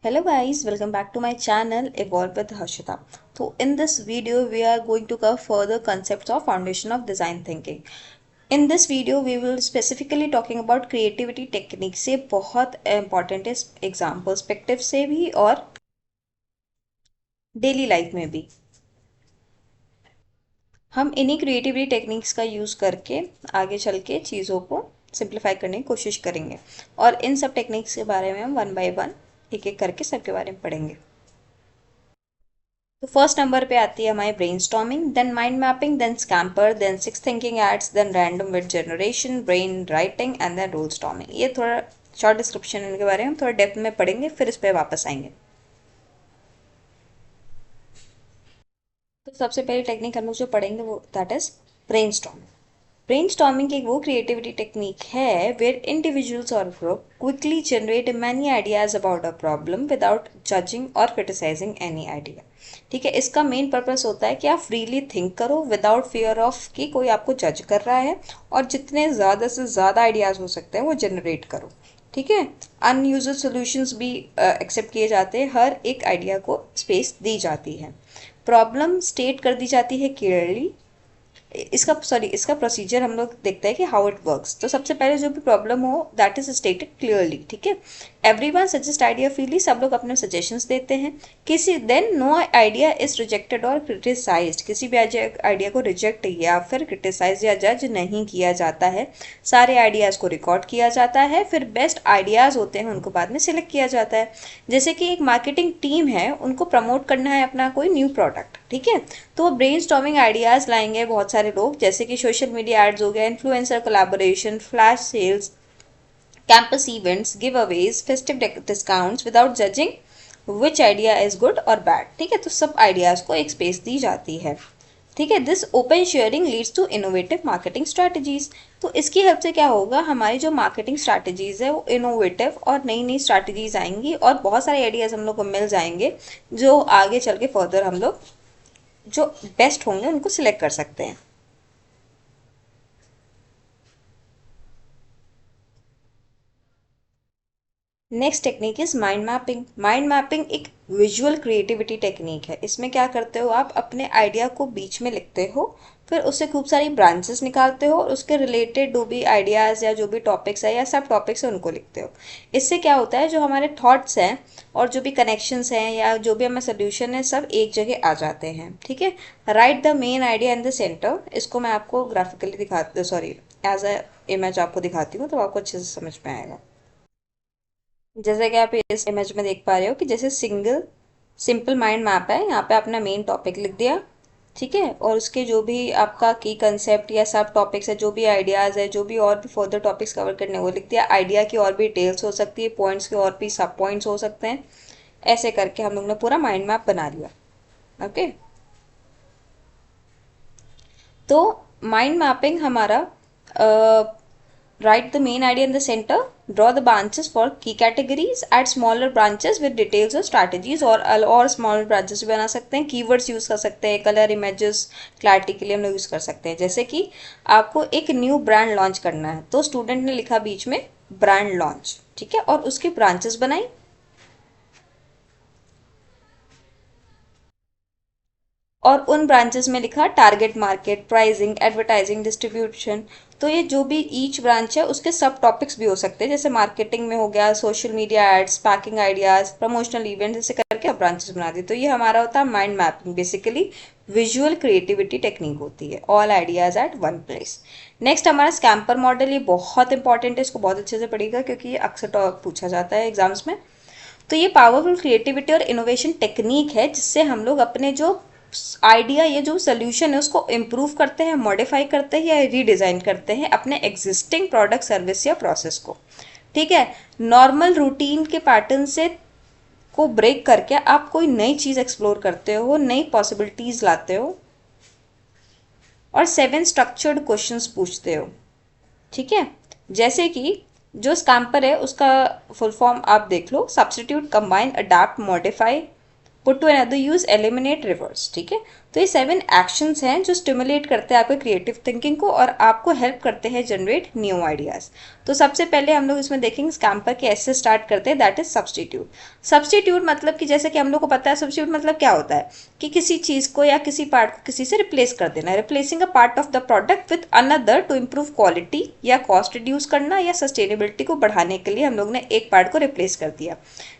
Hello guys, welcome back to my channel Evolve with Harshita. So in this video we are going to cover further concepts of foundation of design thinking. In this video we will specifically talking about creativity technique से बहुत important है exam perspective से भी और daily life में भी हम इन्हीं क्रिएटिविटी टेक्निक्स का यूज़ करके आगे चल के चीज़ों को सिंप्लीफाई करने की कोशिश करेंगे और इन सब टेक्निक्स के बारे में हम वन बाय वन एक एक करके सबके बारे में पढ़ेंगे। तो फर्स्ट नंबर पे आती है हमारी brainstorming, then mind mapping, then scamper, then six thinking aids, then random with generation, brain writing and then rule storming. ये थोड़ा शॉर्ट डिस्क्रिप्शन इनके बारे में हम थोड़ा डेप्थ में पढ़ेंगे, फिर इस पर वापस आएंगे। तो सबसे पहली टेक्निक हम लोग जो पढ़ेंगे वो दैट इज ब्रेनस्टॉर्मिंग। ब्रेनस्टॉर्मिंग एक वो क्रिएटिविटी टेक्निक है वेयर इंडिविजुअल्स और group quickly generate many ideas about a problem without judging और क्रिटिसाइजिंग एनी आइडिया। ठीक है, इसका मेन पर्पस होता है कि आप फ्रीली थिंक करो विदाउट फियर ऑफ कि कोई आपको जज कर रहा है, और जितने ज़्यादा से ज़्यादा आइडियाज़ हो सकते हैं वो जनरेट करो। ठीक है, अनयूजुअल सॉल्यूशंस भी एक्सेप्ट किए जाते हैं, हर एक आइडिया को स्पेस दी जाती है, प्रॉब्लम स्टेट कर दी जाती है क्लियरली। इसका प्रोसीजर हम लोग देखते हैं कि हाउ इट वर्क्स। तो सबसे पहले जो भी प्रॉब्लम हो दैट इज स्टेटेड क्लियरली। ठीक है, एवरीवन सजेस्ट आइडिया फ्रीली, सब लोग अपने सजेशंस देते हैं। किसी then no idea is rejected और क्रिटिसाइज्ड, किसी भी आइडिया को रिजेक्ट या फिर क्रिटिसाइज या जज नहीं किया जाता है। सारे आइडियाज़ को रिकॉर्ड किया जाता है, फिर बेस्ट आइडियाज़ होते हैं उनको बाद में सिलेक्ट किया जाता है। जैसे कि एक मार्केटिंग टीम है, उनको प्रमोट करना है अपना कोई न्यू प्रोडक्ट। ठीक है, तो वो ब्रेन स्टॉर्मिंग आइडियाज़ लाएंगे बहुत सारे लोग, जैसे कि सोशल मीडिया एड्स हो गया, influencer collaboration, flash sales, campus events, giveaways, festive discounts, without judging which idea is good और बैड। ठीक है, तो सब आइडियाज़ को एक स्पेस दी जाती है। ठीक है, this open sharing leads to innovative marketing strategies. तो इसकी हेल्प से क्या होगा, हमारी जो मार्केटिंग स्ट्रैटेजीज है वो इनोवेटिव और नई नई स्ट्रैटेजीज आएंगी और बहुत सारे आइडियाज़ हम लोग को मिल जाएंगे, जो आगे चल के फर्दर हम लोग जो बेस्ट होंगे उनको सिलेक्ट कर सकते हैं। Next technique is mind mapping. Mind mapping एक विजुअल क्रिएटिविटी टेक्निक है। इसमें क्या करते हो, आप अपने आइडिया को बीच में लिखते हो, फिर उससे खूब सारी ब्रांचेस निकालते हो और उसके रिलेटेड जो भी आइडियाज़ या जो भी टॉपिक्स है या सब टॉपिक्स है उनको लिखते हो। इससे क्या होता है, जो हमारे थॉट्स हैं और जो भी कनेक्शंस हैं या जो भी हमें सोल्यूशन है सब एक जगह आ जाते हैं। ठीक है, right the main idea in the centre. इसको मैं आपको ग्राफिकली दिखाती, सॉरी एज अ इमेज आपको दिखाती हूँ तो आपको अच्छे से समझ में आएगा। जैसे कि आप इस इमेज में देख पा रहे हो कि जैसे सिंपल माइंड मैप है, यहाँ पे आपने मेन टॉपिक लिख दिया। ठीक है, और उसके जो भी आपका की कंसेप्ट या सब टॉपिक्स है, जो भी आइडियाज़ है, जो भी और भी फर्दर टॉपिक्स कवर करने वो लिख दिया। आइडिया की और भी डिटेल्स हो सकती है, पॉइंट्स के और भी सब पॉइंट्स हो सकते हैं। ऐसे करके हम लोग ने पूरा माइंड मैप बना लिया। ओके, तो माइंड मैपिंग हमारा write the main idea in the center, draw the branches for key categories, add smaller branches with details or strategies, और smaller branches भी बना सकते हैं। keywords यूज़ कर सकते हैं, कलर इमेजेस क्लैरिटी के लिए हम लोग यूज़ कर सकते हैं। जैसे कि आपको एक न्यू ब्रांड लॉन्च करना है तो स्टूडेंट ने लिखा बीच में ब्रांड लॉन्च। ठीक है, और उसकी ब्रांचेस बनाई, और उन ब्रांचेस में लिखा target market, pricing, advertising, distribution. तो ये जो भी ईच ब्रांच है उसके सब टॉपिक्स भी हो सकते हैं, जैसे मार्केटिंग में हो गया social media ads, packing ideas, promotional event, जैसे करके अब ब्रांचेस बना दी। तो ये हमारा होता है mind mapping, basically visual creativity technique होती है, all ideas eight one place. Next हमारा स्कैम्पर मॉडल, ये बहुत इंपॉर्टेंट है, इसको बहुत अच्छे से पढ़िएगा क्योंकि ये अक्सर पूछा जाता है एग्जाम्स में। तो ये पावरफुल क्रिएटिविटी और इनोवेशन टेक्निक है जिससे हम लोग अपने जो आइडिया या जो सोल्यूशन है उसको इम्प्रूव करते हैं, मॉडिफाई करते हैं या रीडिज़ाइन करते हैं अपने एग्जिस्टिंग प्रोडक्ट, सर्विस या प्रोसेस को। ठीक है, नॉर्मल रूटीन के पैटर्न से को ब्रेक करके आप कोई नई चीज़ एक्सप्लोर करते हो, नई पॉसिबिलिटीज़ लाते हो और 7 स्ट्रक्चर्ड क्वेश्चंस पूछते हो। ठीक है, जैसे कि जो स्कैम्पर है उसका फुल फॉर्म आप देख लो, substitute, combine, adapt, modify, put to another use, eliminate, reverse. ठीक है, तो ये 7 एक्शंस हैं जो स्टिमुलेट करते हैं आपके क्रिएटिव थिंकिंग को और आपको हेल्प करते हैं जनरेट न्यू आइडियाज़। तो सबसे पहले हम लोग इसमें देखेंगे स्कैम्पर के ऐसे स्टार्ट करते हैं, दैट इज सब्सटीट्यूट। सब्सटीट्यूट मतलब कि जैसे कि हम लोग को पता है सब्सटीट्यूट मतलब क्या होता है कि किसी चीज़ को या किसी पार्ट को किसी से रिप्लेस कर देना, replacing a part of the product with another to improve quality या कॉस्ट रिड्यूस करना या सस्टेनेबिलिटी को बढ़ाने के लिए हम लोग ने एक पार्ट को रिप्लेस कर दिया।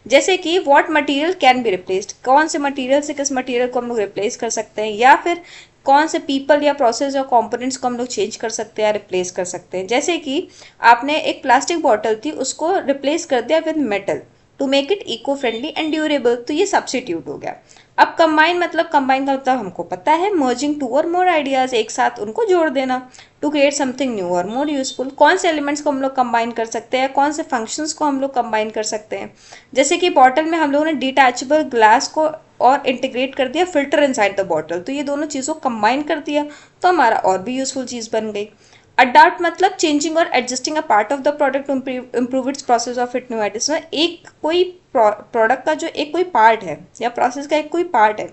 जैसे कि what material can be replaced, कौन से मटेरियल से किस मटेरियल को हम लोग रिप्लेस कर सकते हैं, या फिर कौन से पीपल या प्रोसेस या कंपोनेंट्स को हम लोग चेंज कर सकते हैं या रिप्लेस कर सकते हैं। जैसे कि आपने एक प्लास्टिक बॉटल थी उसको रिप्लेस कर दिया with metal to make it eco friendly and durable, तो ये सब्स्टिट्यूट हो गया। अब कंबाइन मतलब, कंबाइन का मतलब हमको पता है मर्जिंग टू और मोर आइडियाज, एक साथ उनको जोड़ देना टू क्रिएट समथिंग न्यू और मोर यूजफुल। कौन से एलिमेंट्स को हम लोग कंबाइन कर सकते हैं, कौन से फंक्शंस को हम लोग कंबाइन कर सकते हैं। जैसे कि बॉटल में हम लोगों ने डिटैचेबल ग्लास को और इंटीग्रेट कर दिया फिल्टर इनसाइड द बॉटल, तो ये दोनों चीज़ों को कंबाइन कर दिया तो हमारा और भी यूजफुल चीज़ बन गई। अडाप्ट मतलब चेंजिंग और adjusting a part of the product to improve its process of it new addition. एक कोई प्रोडक्ट का जो एक कोई पार्ट है या प्रोसेस का एक कोई पार्ट है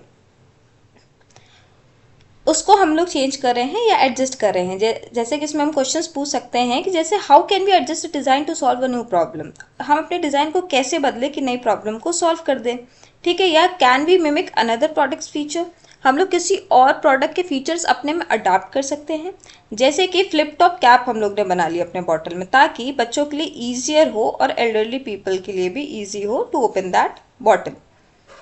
उसको हम लोग चेंज कर रहे हैं या एडजस्ट कर रहे हैं। जैसे कि इसमें हम क्वेश्चंस पूछ सकते हैं कि जैसे how can we adjust design to solve a new problem, हम अपने डिज़ाइन को कैसे बदले कि नई प्रॉब्लम को सॉल्व कर दें, ठीक है। या can we mimic another product's feature, हम लोग किसी और प्रोडक्ट के फीचर्स अपने में अडाप्ट कर सकते हैं। जैसे कि फ्लिप टॉप कैप हम लोग ने बना ली अपने बॉटल में ताकि बच्चों के लिए ईजियर हो और एल्डरली पीपल के लिए भी ईजी हो टू ओपन दैट बॉटल,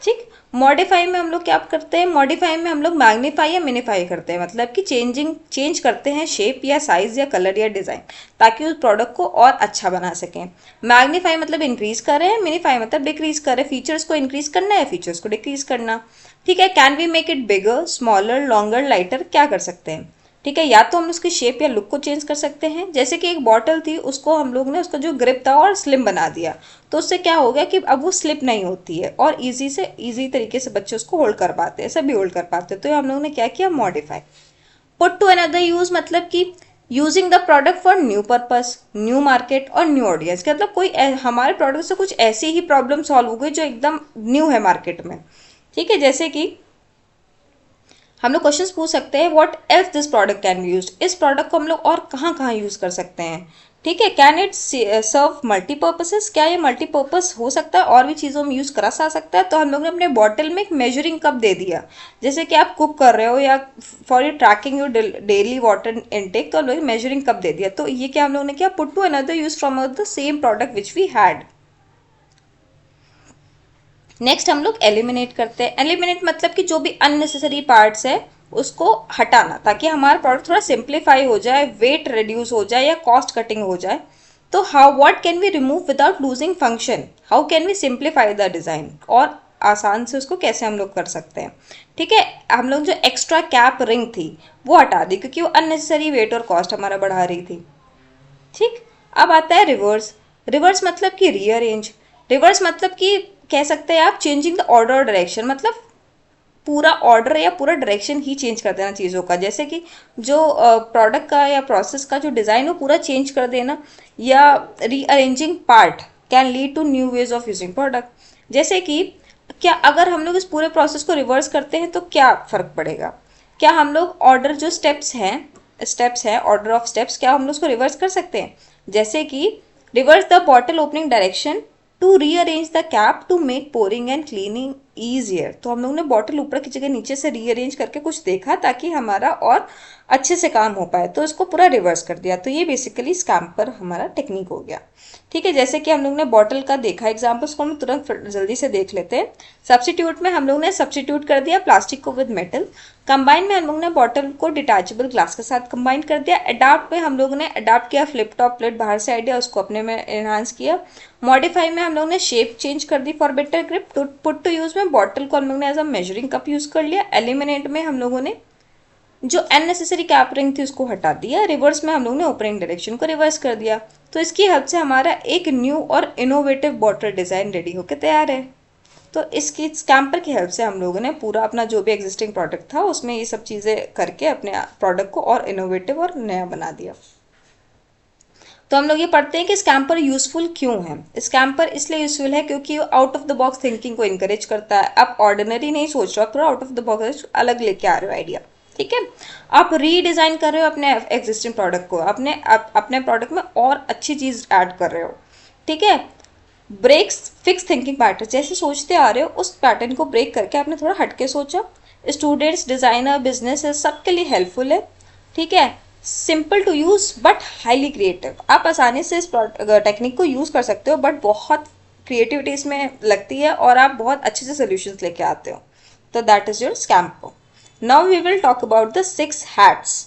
ठीक। मॉडिफाई में हम लोग क्या करते हैं, मॉडिफाई में हम लोग मैग्नीफाई या मिनीफाई करते हैं, मतलब कि चेंज करते हैं शेप या साइज या कलर या डिज़ाइन ताकि उस प्रोडक्ट को और अच्छा बना सकें। मैग्नीफाई मतलब इंक्रीज कर रहे हैं, मिनीफाई मतलब डिक्रीज कर रहे हैं, फीचर्स को इंक्रीज करना है फीचर्स को डिक्रीज करना, ठीक है। Can we make it bigger smaller longer lighter, क्या कर सकते हैं, ठीक है। या तो हम उसकी शेप या लुक को चेंज कर सकते हैं, जैसे कि एक बॉटल थी उसको हम लोग ने उसका जो ग्रिप था और स्लिम बना दिया, तो उससे क्या हो गया कि अब वो स्लिप नहीं होती है और इजी तरीके से बच्चे उसको होल्ड कर पाते हैं, सभी होल्ड कर पाते हैं। तो हम लोगों ने क्या किया, modify. Put to another use मतलब कि using the product for new purpose, new market और न्यू ऑडियंस, मतलब कोई हमारे प्रोडक्ट से कुछ ऐसी ही प्रॉब्लम सॉल्व हो गई जो एकदम न्यू है मार्केट में, ठीक है। जैसे कि हम लोग क्वेश्चंस पूछ सकते हैं what else this product can be used, इस प्रोडक्ट को हम लोग और कहाँ कहाँ यूज़ कर सकते हैं, ठीक है। कैन इट सर्व मल्टीपर्पसेस, क्या ये मल्टीपर्पस हो सकता है और भी चीज़ों में यूज़ करा सकता है। तो हम लोग ने अपने बॉटल में एक मेजरिंग कप दे दिया, जैसे कि आप कुक कर रहे हो या for you trekking your daily water intake, तो हम लोग मेजरिंग कप दे दिया। तो ये क्या हम लोग ने किया, put to another use from the same product which we had. Next हम लोग एलिमिनेट करते हैं। एलिमिनेट मतलब कि जो भी अननेसेसरी पार्ट्स है उसको हटाना ताकि हमारा प्रोडक्ट थोड़ा सिंप्लीफाई हो जाए, वेट रिड्यूस हो जाए या कॉस्ट कटिंग हो जाए। तो how what can we remove without losing function, how can we simplify the design, और आसान से उसको कैसे हम लोग कर सकते हैं, ठीक है। हम लोग जो एक्स्ट्रा कैप रिंग थी वो हटा दी क्योंकि वो अननेसेसरी वेट और कॉस्ट हमारा बढ़ा रही थी, ठीक। अब आता है रिवर्स। रिवर्स मतलब कि रीअरेंज, रिवर्स मतलब कि कह सकते हैं आप चेंजिंग द ऑर्डर और डायरेक्शन, मतलब पूरा ऑर्डर या पूरा डायरेक्शन ही चेंज कर देना चीज़ों का। जैसे कि जो प्रोडक्ट का या प्रोसेस का जो डिज़ाइन हो पूरा चेंज कर देना, या rearranging part can lead to new ways of using product. जैसे कि क्या अगर हम लोग इस पूरे प्रोसेस को रिवर्स करते हैं तो क्या फ़र्क पड़ेगा, क्या हम लोग ऑर्डर जो स्टेप्स हैं ऑर्डर ऑफ स्टेप्स, क्या हम लोग उसको रिवर्स कर सकते हैं। जैसे कि reverse the bottle opening direction to rearrange the cap to make pouring and cleaning easier. तो हम लोग ने बॉटल ऊपर की जगह नीचे से रीअरेंज करके कुछ देखा ताकि हमारा और अच्छे से काम हो पाए, तो इसको पूरा रिवर्स कर दिया। तो ये बेसिकली स्कैम्पर हमारा टेक्निक हो गया, ठीक है। जैसे कि हम लोग ने बॉटल का देखा एग्जाम्पल, उसको हम तुरंत जल्दी से देख लेते हैं। सब्स्टिट्यूट में हम लोग ने सब्स्टिट्यूट कर दिया प्लास्टिक को विद मेटल। कंबाइन में हम लोग ने बॉटल को डिटैचेबल ग्लास के साथ कंबाइन कर दिया। अडाप्ट में हम लोग ने अडाप्ट किया फ्लिप टॉप प्लेट बाहर से आइडिया, उसको अपने में एनहांस किया। मॉडिफाई में हम लोग ने शेप चेंज कर दी for better grip. Put to use में बॉटल को हम लोग ने as a measuring cup use कर लिया। एलिमिनेट में हम लोगों ने जो अननेसेसरी कैपरिंग थी उसको हटा दिया। रिवर्स में हम लोग ने ओपनिंग डायरेक्शन को रिवर्स कर दिया। तो इसकी हेल्प से हमारा एक न्यू और इनोवेटिव बॉटल डिज़ाइन रेडी होकर तैयार है। तो इसकी स्कैम्पर की हेल्प से हम लोगों ने पूरा अपना जो भी एग्जिस्टिंग प्रोडक्ट था उसमें ये सब चीज़ें करके अपने प्रोडक्ट को और इनोवेटिव और नया बना दिया। तो हम लोग ये पढ़ते हैं कि स्कैम्पर यूजफुल क्यों है। स्कैम्पर इसलिए यूजफुल है क्योंकि out of the box thinking को इनकरेज करता है। आप ऑर्डिनरी नहीं सोच रहे हो, आप थोड़ा आउट ऑफ द बॉक्स अलग लेके आ रहे हो आइडिया, ठीक है। आप रीडिजाइन कर रहे हो अपने एग्जिस्टिंग प्रोडक्ट को, अपने प्रोडक्ट में और अच्छी चीज ऐड कर रहे हो, ठीक है। ब्रेक्स फिक्स थिंकिंग पैटर्न, जैसे सोचते आ रहे हो उस पैटर्न को ब्रेक करके आपने थोड़ा हटके सोचा। स्टूडेंट्स, डिजाइनर, बिजनेस सबके लिए हेल्पफुल है, ठीक है। Simple to use but highly creative, आप आसानी से इस टेक्निक को यूज कर सकते हो, बट बहुत क्रिएटिविटी इसमें लगती है और आप बहुत अच्छे से सोल्यूशंस लेके आते हो। तो that is your scamper. Now we will talk about the 6 hats.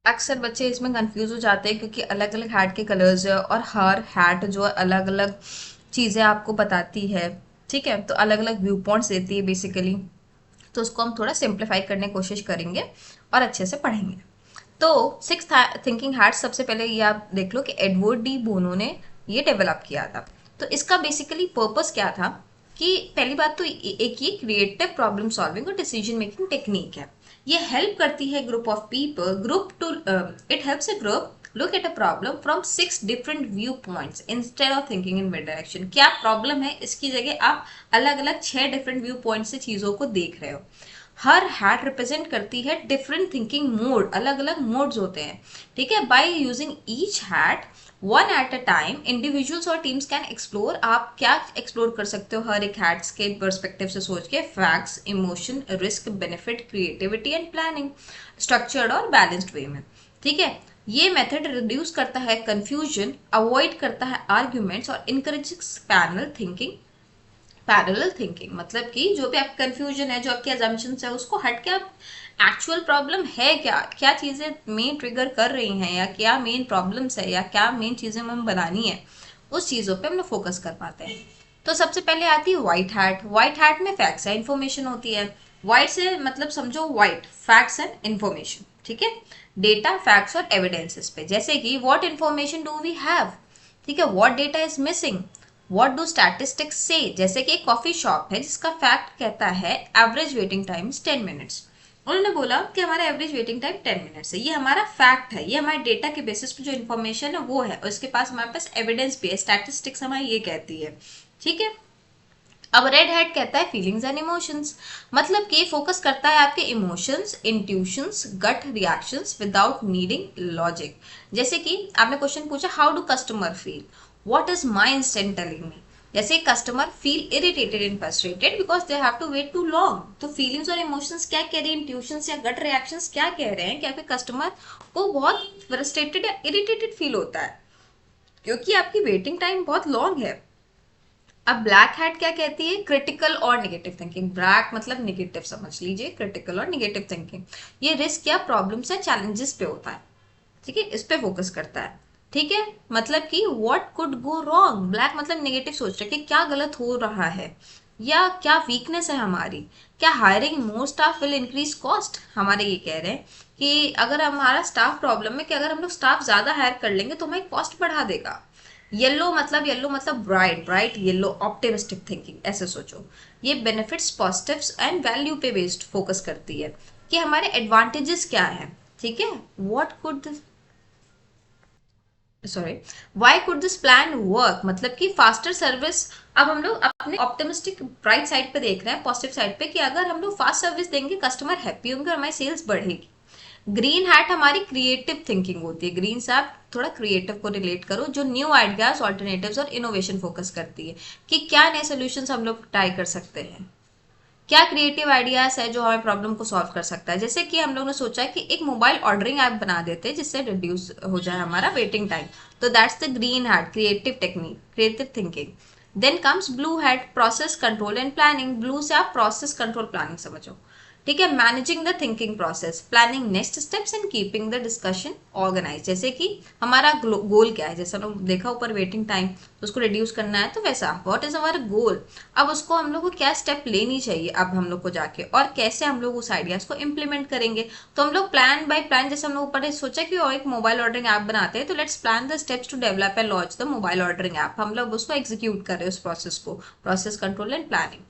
अक्सर बच्चे इसमें कंफ्यूज हो जाते हैं क्योंकि अलग अलग हैट के कलर्स है और हर हैट जो अलग अलग चीज़ें आपको बताती है, ठीक है। तो अलग अलग व्यू पॉइंट्स देती है बेसिकली। तो उसको हम थोड़ा सिंप्लीफाई करने की कोशिश करेंगे और अच्छे से पढ़ेंगे। तो 6 थिंकिंग हैट्स, सबसे पहले ये आप देख लो कि एडवर्ड डी बोनो ने ये डेवलप किया था। तो इसका बेसिकली पर्पस क्या था कि पहली बात तो एक ये क्रिएटिव प्रॉब्लम सॉल्विंग और डिसीजन मेकिंग टेक्निक है। ये हेल्प करती है group of people group to it helps a group look at a problem from 6 different view points instead of thinking in one direction. क्या प्रॉब्लम है, इसकी जगह आप अलग अलग 6 डिफरेंट व्यू पॉइंट से चीजों को देख रहे हो। हर हैट रिप्रेजेंट करती है डिफरेंट थिंकिंग मोड, अलग अलग मोड्स होते हैं, ठीक है। By using each hat one at a time, individuals और टीम्स कैन एक्सप्लोर। आप क्या एक्सप्लोर कर सकते हो हर एक हैट्स के पर्सपेक्टिव से सोच के? Facts, emotion, risk, benefit, creativity and planning, structured और बैलेंस्ड वे में, ठीक है। ये मेथड रिड्यूस करता है कंफ्यूजन, अवॉइड करता है आर्ग्यूमेंट्स और इनकरेजेस पैरेलल थिंकिंग। मतलब कि जो भी आपका कंफ्यूजन है, जो आपके अजम्पशंस है, उसको हट के आप एक्चुअल प्रॉब्लम है क्या, क्या चीज़ें मेन ट्रिगर कर रही हैं, या क्या मेन प्रॉब्लम्स है, या क्या मेन चीज़ें हमें बनानी है, उस चीज़ों पे हम लोग फोकस कर पाते हैं। तो सबसे पहले आती है व्हाइट हैट। व्हाइट हैट में फैक्ट्स है, इन्फॉर्मेशन होती है। व्हाइट से मतलब समझो व्हाइट, फैक्ट्स एंड इन्फॉर्मेशन, ठीक है। डेटा, फैक्ट्स और एविडेंसेस पे, जैसे कि what information do we have, ठीक है। What data is missing, what do statistics से, जैसे कि एक कॉफी शॉप है जिसका फैक्ट कहता है average waiting time is 10 minutes. उन्होंने बोला कि हमारा एवरेज वेटिंग टाइम 10 मिनट्स है, ये हमारा फैक्ट है, ये हमारे डेटा के बेसिस पे जो इन्फॉर्मेशन है वो है, और इसके पास हमारे पास एविडेंस भी है, स्टैटिस्टिक्स हमारी ये कहती है, ठीक है। अब रेड हैट कहता है फीलिंग्स एंड इमोशंस, मतलब कि फोकस करता है आपके emotions, intuitions, gut reactions without needing logic. जैसे कि आपने क्वेश्चन पूछा how do customer feel, what is my instant telling me. जैसे customer feel irritated and frustrated because they have to wait too long. तो feelings और emotions क्या कह रहे हैं, इंट्यूशंस या गट रिएक्शंस क्या कह रहे हैं कि आपके कस्टमर को बहुत फ्रस्ट्रेटेड या इरिटेटेड फील होता है क्योंकि आपकी वेटिंग टाइम बहुत लॉन्ग है। अब ब्लैक हैट क्या कहती है, क्रिटिकल और नेगेटिव थिंकिंग। ब्लैक मतलब नेगेटिव समझ लीजिए, क्रिटिकल और नेगेटिव थिंकिंग ये रिस्क या प्रॉब्लम्स या चैलेंजेस पे होता है, ठीक है, इस पे फोकस करता है, ठीक है। मतलब कि what could go wrong, black मतलब नेगेटिव सोच रहे कि क्या गलत हो रहा है या क्या वीकनेस है हमारी, क्या hiring more staff will increase cost. हमारे ये कह रहे हैं कि अगर हमारा स्टाफ प्रॉब्लम है कि अगर हम लोग स्टाफ ज्यादा हायर कर लेंगे तो हमारी कॉस्ट बढ़ा देगा। येलो मतलब bright, bright yellow, optimistic thinking, ऐसे सोचो। ये बेनिफिट्स, पॉजिटिव्स एंड वैल्यू पे बेस्ड फोकस करती है कि हमारे एडवांटेजेस क्या है, ठीक है। What could sorry why could this plan work, मतलब कि फास्टर सर्विस। अब हम लोग अपने ऑप्टिमिस्टिक ब्राइट साइड पे देख रहे हैं, पॉजिटिव साइड पे, कि अगर हम लोग फास्ट सर्विस देंगे कस्टमर हैप्पी होंगे और हमारी सेल्स बढ़ेगी। ग्रीन हैट हमारी क्रिएटिव थिंकिंग होती है। ग्रीन से आप थोड़ा क्रिएटिव को रिलेट करो, जो न्यू आइडियाज, ऑल्टरनेटिव्स और इनोवेशन फोकस करती है कि क्या नए सोल्यूशंस हम लोग ट्राई कर सकते हैं, क्या क्रिएटिव आइडियाज है जो हमारे प्रॉब्लम को सॉल्व कर सकता है। जैसे कि हम लोग ने सोचा कि एक मोबाइल ऑर्डरिंग ऐप बना देते हैं जिससे रिड्यूस हो जाए हमारा वेटिंग टाइम। तो that's the green hat, creative technique, creative thinking. Then comes blue hat, process control and planning. Blue से आप प्रोसेस कंट्रोल प्लानिंग समझो, ठीक है। Managing the thinking process, planning next steps and keeping the discussion organise. जैसे कि हमारा गोल क्या है, जैसे हम लोग देखा ऊपर वेटिंग टाइम, तो उसको रिड्यूस करना है, तो वैसा व्हाट इज अवर गोल। अब उसको हम लोग को क्या स्टेप लेनी चाहिए अब हम लोग को जाके, और कैसे हम लोग उस आइडियाज को इम्प्लीमेंट करेंगे। तो हम लोग प्लान बाय प्लान, जैसे हम लोग ऊपर सोचा कि एक मोबाइल ऑर्डरिंग ऐप बनाते हैं, तो let's plan the steps to develop and launch the mobile ordering app. हम लोग उसको एग्जीक्यूट कर रहे हैं उस प्रोसेस को, प्रोसेस कंट्रोल एंड प्लानिंग,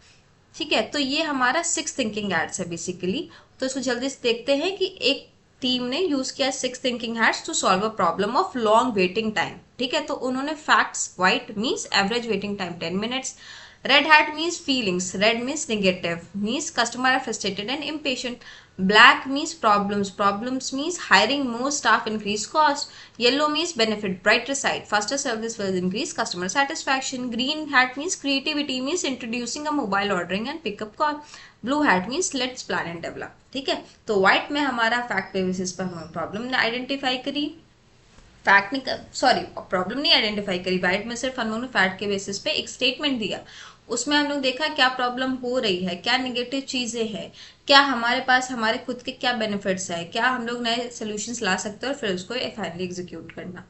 ठीक है। तो ये हमारा 6 थिंकिंग एड्स है बेसिकली। तो इसको जल्दी से देखते हैं कि एक टीम ने यूज किया 6 thinking hats to solve a problem of long waiting time. ठीक है, तो उन्होंने facts, white means average waiting time 10 minutes, red hat means feelings, red means negative, means customer are frustrated and impatient, black means problems means hiring more staff, increase cost, yellow means benefit, brighter side, faster service will increase customer satisfaction, green hat means creativity, means introducing a mobile ordering and pickup call, blue hat means let's plan and develop। ठीक है, तो white में हमारा fact basis पर हमें problem ने identify करी, fact नहीं, सॉरी प्रॉब्लम नहीं आइडेंटिफाई करी, वाइट में सिर्फ हम लोग ने फैक्ट के बेसिस पे एक स्टेटमेंट दिया, उसमें हम लोग देखा क्या प्रॉब्लम हो रही है, क्या नेगेटिव चीज़ें हैं, क्या हमारे पास हमारे खुद के क्या बेनिफिट्स है, क्या हम लोग नए सोल्यूशंस ला सकते हैं और फिर उसको फाइनली एग्जीक्यूट करना।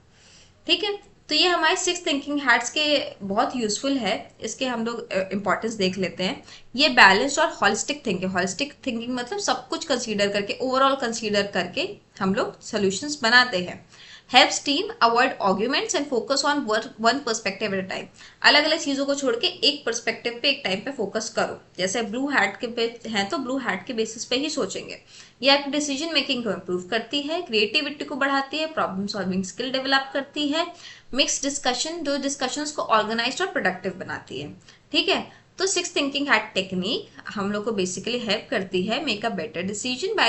ठीक है, तो ये हमारे 6 थिंकिंग हैट्स के बहुत यूजफुल है, इसके हम लोग इंपॉर्टेंस देख लेते हैं। ये बैलेंस्ड और हॉलिस्टिक थिंकिंग, हॉलिस्टिक थिंकिंग मतलब सब कुछ कंसीडर करके, ओवरऑल कंसीडर करके हम लोग सोल्यूशंस बनाते हैं। helps team avoid arguments and focus on one perspective at a time। अलग अलग चीज़ों को छोड़ के एक पर्सपेक्टिव पे एक टाइम पे फोकस करो, जैसे ब्लू हैट के पे हैं तो ब्लू हैट के बेसिस पे ही सोचेंगे। ये आपकी डिसीजन मेकिंग को इम्प्रूव करती है, क्रिएटिविटी को बढ़ाती है, प्रॉब्लम सॉल्विंग स्किल डेवलप करती है, मिक्स डिस्कशन, जो डिस्कशंस को ऑर्गेनाइज्ड और प्रोडक्टिव बनाती है। ठीक है, तो 6 थिंकिंग हैट टेक्निक हम लोग को बेसिकली हेल्प करती है make a better decision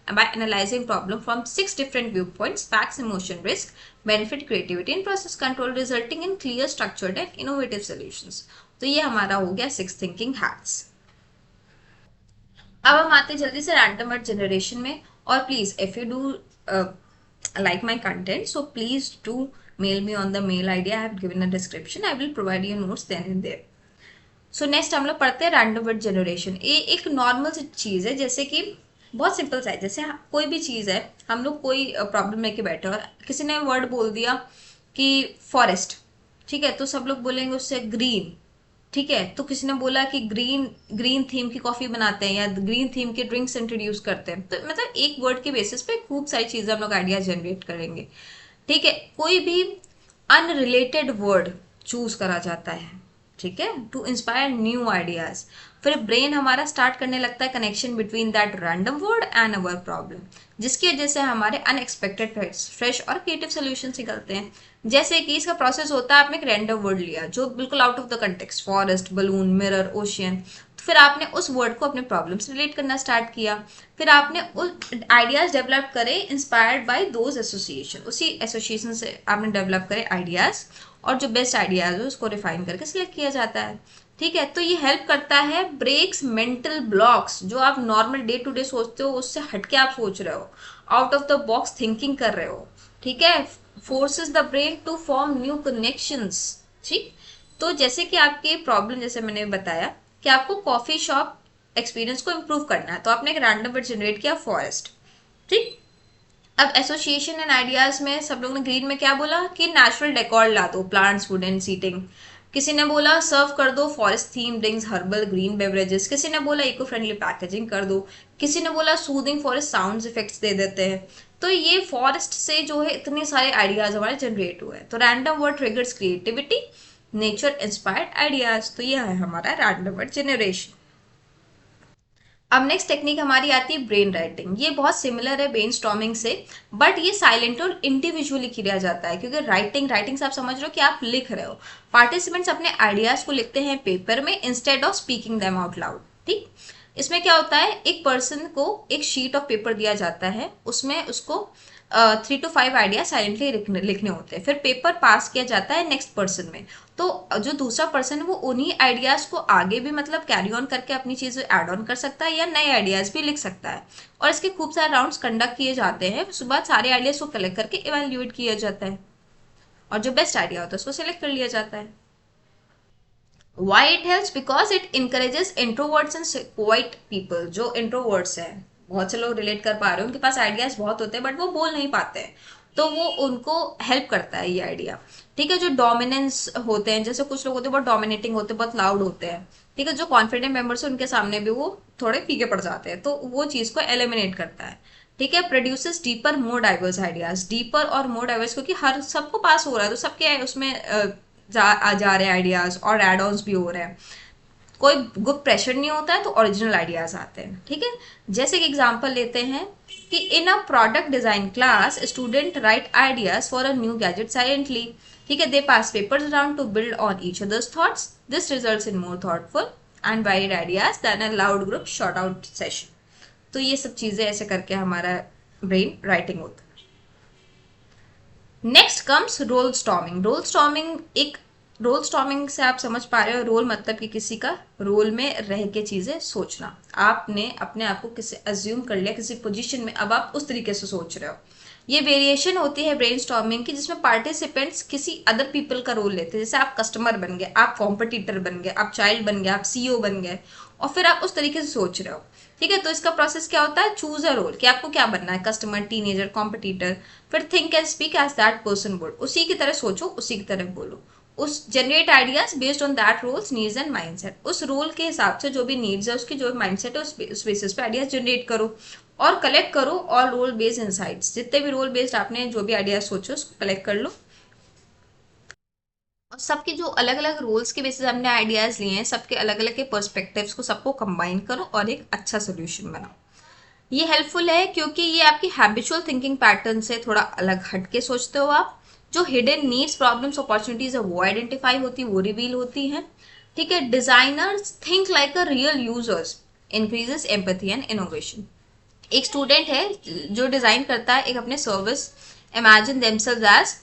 by analyzing problem from 6 different viewpoints, facts, emotion, risk, benefit, creativity and process control, resulting in clear, structured and innovative solutions। तो ये हमारा हो गया 6 थिंकिंग हैट्स। अब हम आते हैं जल्दी से रैंडम वर्ड जनरेशन में, और please if you do like my content, so please do mail me on the mail ID I have given a description, I will provide you notes then and there। So next हम लोग पढ़ते हैं random word generation. ये एक normal सी चीज़ है, जैसे कि बहुत सिंपल सा है, जैसे कोई भी चीज़ है, हम लोग कोई प्रॉब्लम लेके बैठे और किसी ने वर्ड बोल दिया कि फॉरेस्ट, ठीक है, तो सब लोग बोलेंगे उससे ग्रीन। ठीक है, तो किसी ने बोला कि ग्रीन ग्रीन थीम की कॉफ़ी बनाते हैं या ग्रीन थीम के ड्रिंक्स इंट्रोड्यूस करते हैं, तो मतलब एक वर्ड के बेसिस पे खूब सारी चीज़ें हम लोग आइडिया जनरेट करेंगे। ठीक है, कोई भी अनरिलेटेड वर्ड चूज करा जाता है, ठीक है, टू इंस्पायर न्यू आइडियाज, फिर ब्रेन हमारा स्टार्ट करने लगता है connection between that random word and our problem, जिसकी वजह से हमारे अनएक्सपेक्टेड फ्रेश और क्रिएटिव सोल्यूशन निकलते हैं। जैसे कि इसका प्रोसेस होता है, आपने एक रैंडम वर्ड लिया जो बिल्कुल out of the context, forest, balloon, mirror, ocean, फिर आपने उस वर्ड को अपने प्रॉब्लम से रिलेट करना स्टार्ट किया, फिर आपने उस आइडियाज डेवलप करे इंस्पायर्ड बाय दोज एसोसिएशन, उसी एसोसिएशन से आपने डेवलप करे आइडियाज, और जो बेस्ट आइडियाज है उसको रिफाइन करके सिलेक्ट किया जाता है। ठीक है, तो ये हेल्प करता है, ब्रेक्स मेंटल ब्लॉक्स, जो आप नॉर्मल डे टू डे सोचते हो उससे हटके आप सोच रहे हो, out of the box thinking कर रहे हो। ठीक है, forces the brain to form new connections. ठीक, तो जैसे कि आपकी प्रॉब्लम, जैसे मैंने बताया कि आपको कॉफी शॉप एक्सपीरियंस को इम्प्रूव करना है, तो आपने एक रैंडम वर्ड जनरेट किया फॉरेस्ट। ठीक, अब एसोसिएशन एंड आइडियाज में सब लोग ने ग्रीन में क्या बोला कि नेचुरल डेकोर ला दो, प्लांट्स, वुडन सीटिंग, किसी ने बोला सर्व कर दो forest theme drinks, herbal, green beverages, किसी ने बोला इको फ्रेंडली पैकेजिंग कर दो, किसी ने बोला सूदिंग फॉरेस्ट साउंड इफेक्ट्स दे देते हैं। तो ये फॉरेस्ट से जो है इतने सारे आइडियाज हमारे जनरेट हुए हैं। तो random word triggers creativity, nature inspired ideas, तो ये है हमारा रैंडम वर्ड जनरेशन। अब नेक्स्ट टेक्निक हमारी आती है ब्रेन राइटिंग। ये बहुत सिमिलर है ब्रेन स्टॉर्मिंग से, बट ये साइलेंट और इंडिविजुअली किया जाता है, क्योंकि राइटिंग से आप समझ रहे हो कि आप लिख रहे हो। पार्टिसिपेंट्स अपने आइडियाज को लिखते हैं पेपर में instead of speaking them out loud. ठीक, इसमें क्या होता है, एक पर्सन को एक शीट ऑफ पेपर दिया जाता है, उसमें उसको 3 to 5 आइडिया साइलेंटली लिखने होते हैं, फिर पेपर पास किया जाता है नेक्स्ट पर्सन में। तो जो दूसरा पर्सन है वो उन्हीं आइडियाज को आगे भी मतलब कैरी ऑन करके अपनी चीज़ें ऐड ऑन कर सकता है या नए आइडियाज भी लिख सकता है, और इसके खूब सारे राउंड्स कंडक्ट किए जाते हैं। उसके बाद सारे आइडियाज को कलेक्ट करके इवेल्युएट किया जाता है, और जो बेस्ट आइडिया होता है उसको सिलेक्ट कर लिया जाता है। Why it helps? Because it encourages introverts and quiet people। जो introverts हैं, बहुत से लोग रिलेट कर पा रहे हो, उनके पास आइडियाज बहुत होते हैं बट वो बोल नहीं पाते हैं, तो वो उनको हेल्प करता है ये आइडिया। ठीक है, जो डोमिनेंस होते हैं, जैसे कुछ लोग होते हैं बहुत डोमिनेटिंग होते हैं, बहुत लाउड होते हैं, ठीक है, जो कॉन्फिडेंट मेंबर्स हैं उनके सामने भी वो थोड़े फीके पड़ जाते हैं, तो वो चीज़ को एलिमिनेट करता है। ठीक है, produces deeper more diverse ideas, deeper और मोर डाइवर्स, क्योंकि हर सबको पास हो रहा है तो सबके उसमें जा रहे हैं आइडियाज और एड ऑन्स भी हो रहे हैं। कोई ग्रुप प्रेशर नहीं होता है तो ओरिजिनल आइडियाज आते हैं। ठीक है, जैसे कि एग्जांपल लेते हैं कि in a product design class student write ideas for a new gadget silently. ठीक है, they pass papers around to build on each other's thoughts, this results in more thoughtful and wide ideas than a loud group short out session. तो ये सब चीजें ऐसे करके हमारा brain writing होता है। Next comes role storming. Role storming से आप समझ पा रहे हो, रोल मतलब कि किसी का रोल में रह के चीजें सोचना। आपने अपने आप को किसी अज्यूम कर लिया किसी पोजीशन में, अब आप उस तरीके से सोच रहे हो। ये वेरिएशन होती है ब्रेन स्टॉर्मिंग की, जिसमें पार्टिसिपेंट्स किसी अदर पीपल का रोल लेते हैं। जैसे आप कस्टमर बन गए, आप कॉम्पिटिटर बन गए, आप चाइल्ड बन गए, आप सीईओ बन गए, और फिर आप उस तरीके से सोच रहे हो। ठीक है, तो इसका प्रोसेस क्या होता है, चूज अ रोल, कि आपको क्या बनना है, कस्टमर, टीनेजर, कॉम्पिटिटर। फिर think and speak as that person would, उसी की तरह सोचो, उसी की तरह बोलो। उस generate ideas based on that roles needs and mindset, उस रोल के हिसाब से जो भी नीड्स है, उसकी जो माइंडसेट है, उस बेसिस पे आइडियाज जनरेट करो और कलेक्ट करो ऑल रोल बेस्ड इनसाइट्स। जितने भी रोल बेस्ड आपने जो भी आइडियाज सोचे उसको कलेक्ट कर लो, और सबके जो अलग अलग रोल्स के बेसिस हमने आइडियाज लिए हैं, सबके अलग अलग के पर्सपेक्टिव्स को सबको कंबाइन करो और एक अच्छा सोल्यूशन बनाओ। ये हेल्पफुल है क्योंकि ये आपकी हैबिचुअल थिंकिंग पैटर्न से थोड़ा अलग हटके सोचते हो आप। जो हिडन नीड्स, प्रॉब्लम्स, अपॉर्चुनिटीज है वो आइडेंटिफाई होती, वो रिवील होती हैं। ठीक है, designers think like a real users, increases empathy and innovation. एक स्टूडेंट है जो डिजाइन करता है एक अपने सर्विस, इमेजिन देमसेल्व्स एज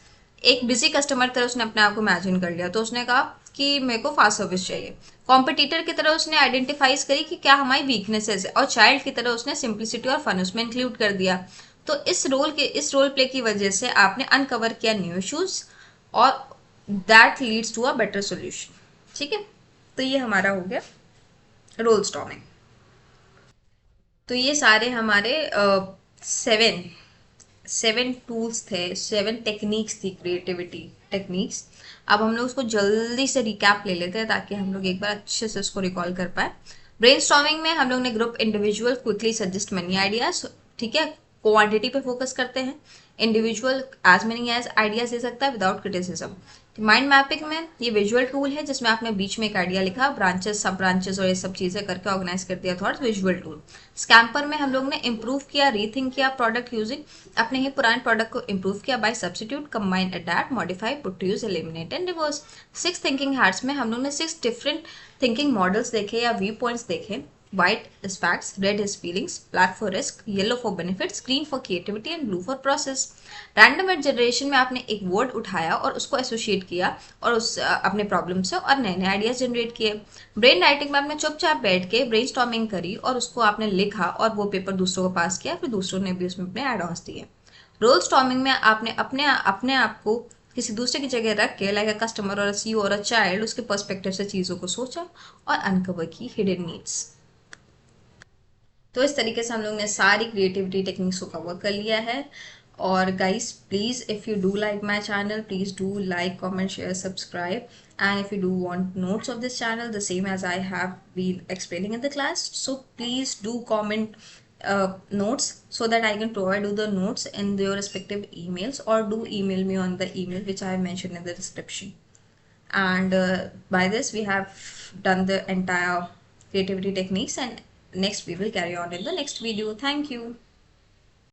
एक बिजी कस्टमर तरह उसने अपने आप को इमेजिन कर लिया, तो उसने कहा कि मेरे को फास्ट सर्विस चाहिए। कॉम्पिटिटर की तरह उसने आइडेंटिफाइज करी कि क्या हमारी वीकनेसेस है, और चाइल्ड की तरह उसने सिंप्लिसिटी और फन उसमें इंक्लूड कर दिया। तो इस रोल प्ले की वजह से आपने अनकवर किया न्यू इश्यूज, और that leads to a better solution. ठीक है, तो ये हमारा हो गया रोल स्टॉर्मिंग। तो ये सारे हमारे 7 7 टूल्स थे, 7 टेक्निक्स थी, क्रिएटिविटी टेक्निक्स। अब हम लोग उसको जल्दी से रिकैप ले लेते हैं ताकि हम लोग एक बार अच्छे से उसको रिकॉल कर पाए। ब्रेनस्टॉर्मिंग में हम लोग ने group, individual quickly suggest many ideas. ठीक है, क्वांटिटी पे फोकस करते हैं, individual as many as ideas दे सकता है विदाउट क्रिटिसिज्म। माइंड मैपिंग में ये विजुअल टूल है जिसमें आपने बीच में एक आइडिया लिखा, ब्रांचेस, सब ब्रांचेस और ये सब चीजें करके ऑर्गेनाइज कर दिया थॉट्स, विजुअल टूल। स्कैम्पर में हम लोग ने इंप्रूव किया, रीथिंक किया प्रोडक्ट यूजिंग, अपने ही पुराने प्रोडक्ट को इंप्रूव किया by substitute, combine, adapt, modify, put to use, eliminate and reverse. 6 thinking hats में हम लोग ने 6 डिफरेंट थिंकिंग मॉडल्स देखे या व्यू पॉइंट्स देखे। White is facts, red is feelings, black for risk, yellow for benefits, green for creativity and blue for process. Random ad generation में आपने एक वर्ड उठाया और उसको एसोसिएट किया और उस अपने प्रॉब्लम से और नए नए आइडियाज जनरेट किए। ब्रेन राइटिंग में आपने चुपचाप बैठ के ब्रेन स्टॉर्मिंग करी और उसको आपने लिखा और वो पेपर दूसरों को पास किया, फिर दूसरों ने भी उसमें अपने एड ऑन्स दिए। रोल स्टॉर्मिंग में आपने अपने आप को किसी दूसरे की जगह रख के, लाइक अ कस्टमर और सीईओ और अ चाइल्ड, उसके पर्सपेक्टिव से चीज़ों को सोचा और अनकवर की हिडन नीड्स। तो इस तरीके से हम लोग ने सारी क्रिएटिविटी टेक्निक्स को कवर कर लिया है। और guys please, if you do like my channel, please do like, comment, share, subscribe, and if you do want notes of this channel the same as I have been explaining in the class, so please do comment notes so that I can provide you the notes in your respective emails, or do email me on the email which I have mentioned in the description. And by this we have done the entire creativity techniques, and next we will carry on in the next video. Thank you.